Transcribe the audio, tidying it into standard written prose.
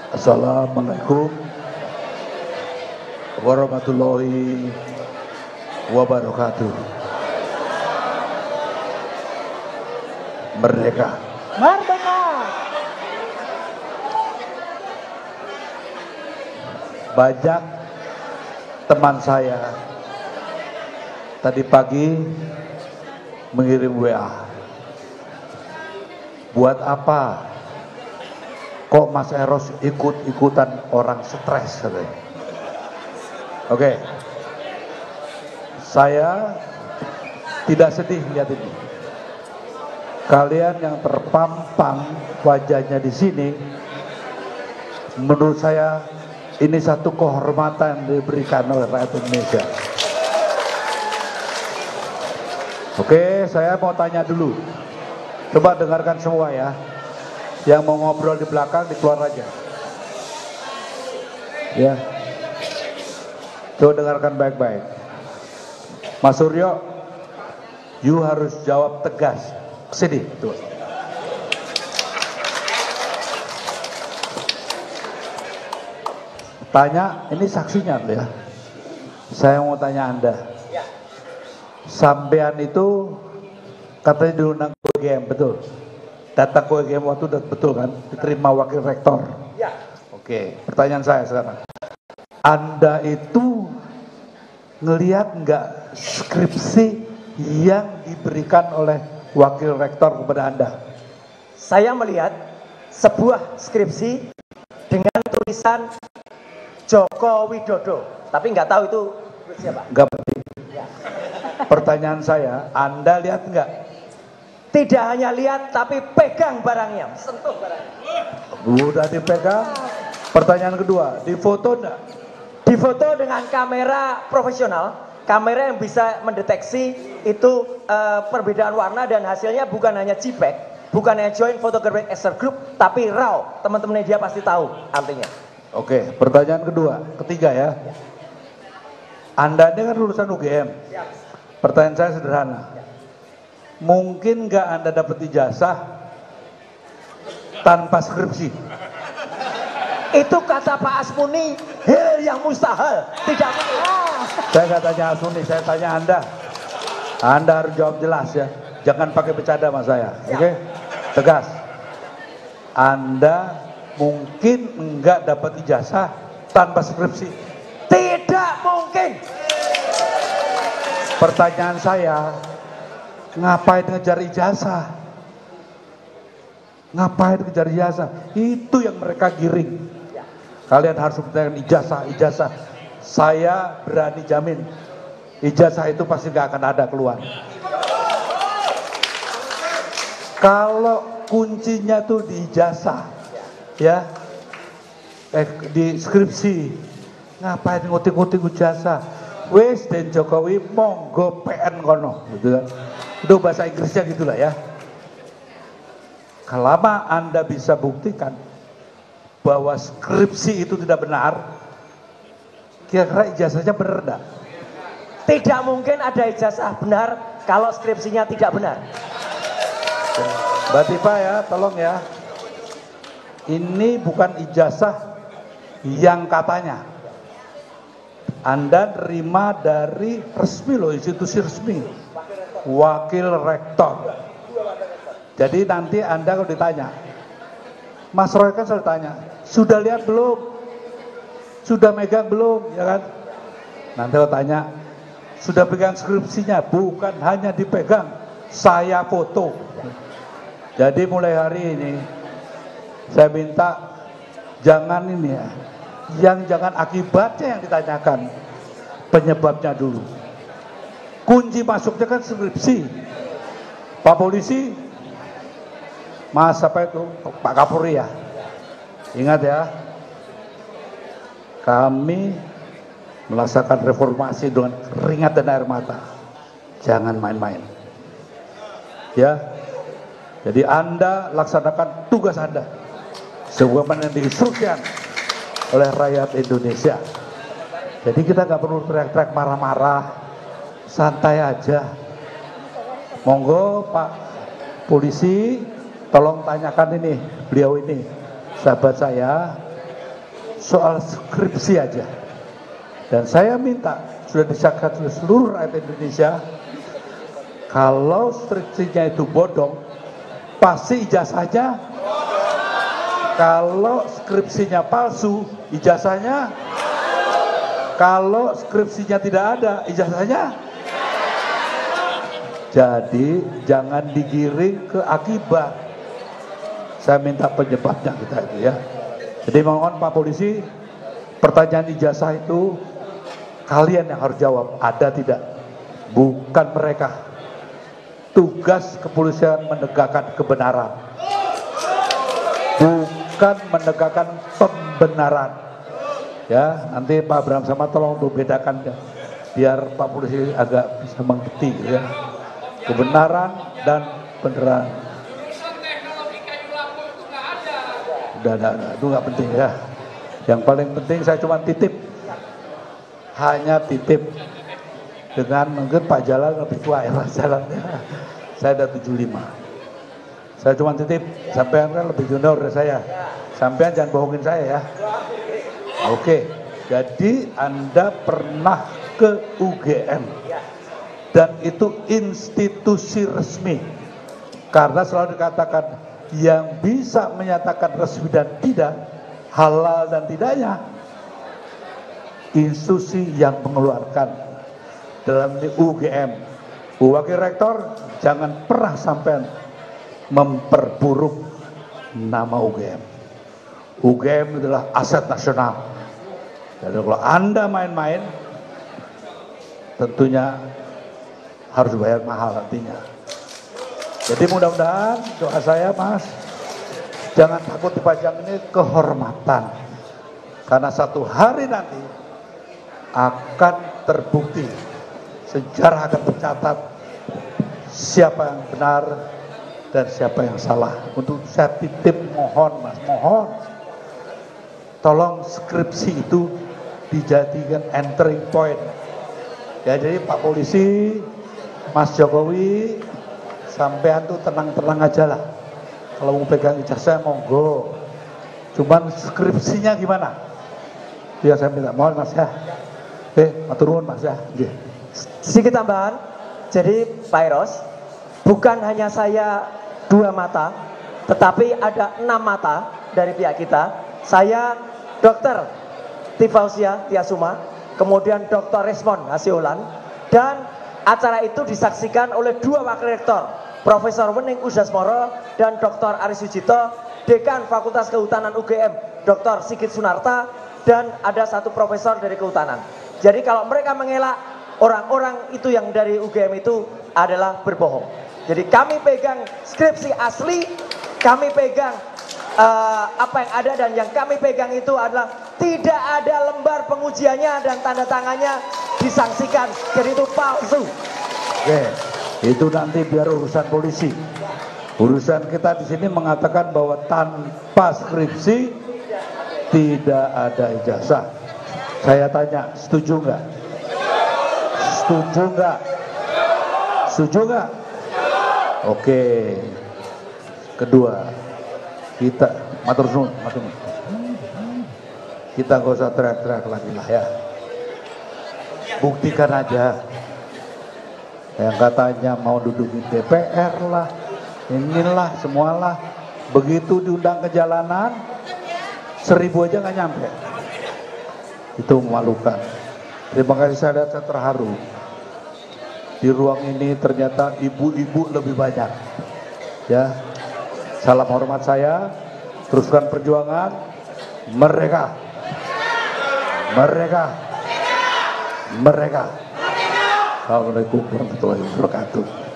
Assalamualaikum warahmatullahi wabarakatuh. Merdeka. Merdeka. Banyak teman saya tadi pagi mengirim WA. Buat apa kok Mas Eros ikut-ikutan orang stres? Oke. Saya tidak sedih lihat ini. Kalian yang terpampang wajahnya di sini, menurut saya ini satu kehormatan yang diberikan oleh rakyat Indonesia. Oke, saya mau tanya dulu. Coba dengarkan semua ya. Yang mau ngobrol di belakang dikeluar aja. Ya. Coba dengarkan baik-baik. Mas Suryo, you harus jawab tegas. Sini, tuh. Tanya, ini saksinya ya. Saya mau tanya Anda. Sampean itu katanya diundang ke UGM, betul? Datang ke UGM waktu udah betul kan? Diterima wakil rektor. Ya. Oke, pertanyaan saya sekarang. Anda itu ngelihat nggak skripsi yang diberikan oleh wakil rektor kepada Anda? Saya melihat sebuah skripsi dengan tulisan Joko Widodo, tapi nggak tahu itu siapa. Nggak penting. Ya. Pertanyaan saya, Anda lihat nggak? Tidak hanya lihat, tapi pegang barangnya, sentuh barangnya. Udah dipegang. Pertanyaan kedua, difoto enggak? Difoto dengan kamera profesional, kamera yang bisa mendeteksi itu perbedaan warna dan hasilnya bukan hanya JPEG, bukan hanya Joint Photographic Excerpt Group, tapi RAW. Teman-teman dia pasti tahu artinya. Oke, pertanyaan ketiga ya. Anda ini kan lulusan UGM. Pertanyaan saya sederhana. Mungkin nggak Anda dapat ijazah tanpa skripsi? Itu kata Pak Asmuni, hal yang mustahil, tidak mungkin. Saya nggak tanya Asmuni, saya tanya Anda. Anda harus jawab jelas ya. Jangan pakai bercanda sama saya, oke? Tegas. Anda mungkin enggak dapat ijazah tanpa skripsi? Tidak mungkin. Pertanyaan saya, ngapain ngejar ijazah? Ngapain ngejar ijazah? Itu yang mereka giring. Kalian harus bertanya ijazah. Saya berani jamin, ijazah itu pasti gak akan ada keluar. Kalau kuncinya tuh di ijazah, ya, di skripsi, ngapain ngutik-ngutik ijazah? Wes dan Jokowi monggo PN kono, gitu kan? Itu bahasa Inggrisnya gitulah ya. Selama Anda bisa buktikan bahwa skripsi itu tidak benar, kira-kira ijazahnya benar enggak? Tidak mungkin ada ijazah benar kalau skripsinya tidak benar. Mbak Tifa ya, tolong ya. Ini bukan ijazah yang katanya. Anda terima dari resmi loh, institusi resmi. Wakil rektor. Jadi nanti Anda kalau ditanya, Mas Roy kan selalu tanya, sudah lihat belum? Sudah megang belum? Ya kan? Nanti kalau tanya, sudah pegang skripsinya? Bukan hanya dipegang, saya foto. Jadi mulai hari ini, saya minta jangan ini ya, jangan akibatnya yang ditanyakan, penyebabnya dulu. Kunci masuknya kan skripsi. Pak Polisi, Mas apa itu? Pak Kapolri ya. Ingat ya, kami melaksanakan reformasi dengan keringat dan air mata. Jangan main-main. Ya. Jadi Anda laksanakan tugas Anda sebagaimana yang diinstruksikan oleh rakyat Indonesia. Jadi kita nggak perlu teriak-teriak marah-marah, santai aja. Monggo Pak Polisi, tolong tanyakan ini, beliau ini sahabat saya, soal skripsi aja. Dan saya minta, sudah disahkan oleh seluruh rakyat Indonesia, kalau skripsinya itu bodong, pasti ijazahnya. Kalau skripsinya palsu, ijazahnya. Kalau skripsinya tidak ada, ijazahnya. Jadi jangan digiring ke akibat. Saya minta penyebabnya kita itu ya. Jadi mohon Pak Polisi, pertanyaan ijazah itu kalian yang harus jawab, ada tidak? Bukan mereka. Tugas kepolisian menegakkan kebenaran, bukan menegakkan pembenaran. Ya, nanti Pak Abraham sama tolong untuk bedakan ya, biar Pak Polisi agak bisa mengerti ya. Kebenaran dan beneran. Udah, itu nggak penting ya. Yang paling penting saya cuma titip, hanya titip. Dengan mungkin Pak Jalal lebih tua ya Pak Jalalnya. Saya ada 75. Saya cuma titip, sampean kan lebih junior dari saya. Sampean jangan bohongin saya ya. Oke, jadi Anda pernah ke UGM dan itu institusi resmi. Karena selalu dikatakan yang bisa menyatakan resmi dan tidak, halal dan tidaknya, institusi yang mengeluarkan dalam UGM. Wakil Rektor jangan pernah sampai memperburuk nama UGM. UGM adalah aset nasional. Jadi kalau Anda main-main, tentunya harus bayar mahal nantinya. Jadi mudah-mudahan doa saya Mas, jangan takut dipajang, ini kehormatan. Karena satu hari nanti akan terbukti, sejarah akan tercatat siapa yang benar dan siapa yang salah. Untuk saya titip mohon Mas, mohon tolong skripsi itu dijadikan entering point. Ya, jadi Pak Polisi, Mas Jokowi, sampean tuh tenang-tenang aja lah. Kalau mau pegang ijazah monggo. Cuman skripsinya gimana? Ya saya minta mohon Mas ya. Matur nuwun Mas ya. Nggih. Sedikit tambahan. Jadi Pak Eros, bukan hanya saya 2 mata, tetapi ada 6 mata dari pihak kita. Saya Dr. Tifausia Tiasuma, kemudian Dr. Resmond Hasiolan, dan acara itu disaksikan oleh 2 wakil rektor, Profesor Wening Udasmoro dan Dr. Aris Sujito, Dekan Fakultas Kehutanan UGM, Dr. Sigit Sunarta, dan ada 1 profesor dari kehutanan. Jadi kalau mereka mengelak, orang-orang itu yang dari UGM itu adalah berbohong. Jadi kami pegang skripsi asli, kami pegang apa yang ada, dan yang kami pegang itu adalah tidak ada lembar pengujiannya dan tanda tangannya disangsikan, jadi itu palsu. Oke, itu nanti biar urusan polisi. Urusan kita di sini mengatakan bahwa tanpa skripsi tidak ada ijazah. Saya tanya, setuju nggak? Setuju nggak? Setuju nggak? Oke. Kedua, kita matur nuwun, kita nggak usah teriak-teriak lagi lah ya. Buktikan aja. Yang katanya mau duduk di DPR lah, inilah semualah. Begitu diundang ke jalanan, 1000 aja nggak nyampe. Itu memalukan. Terima kasih, saya terharu. Di ruang ini ternyata ibu-ibu lebih banyak. Ya, salam hormat saya. Teruskan perjuangan. Merdeka. Merdeka. Merdeka. Assalamualaikum warahmatullahi wabarakatuh.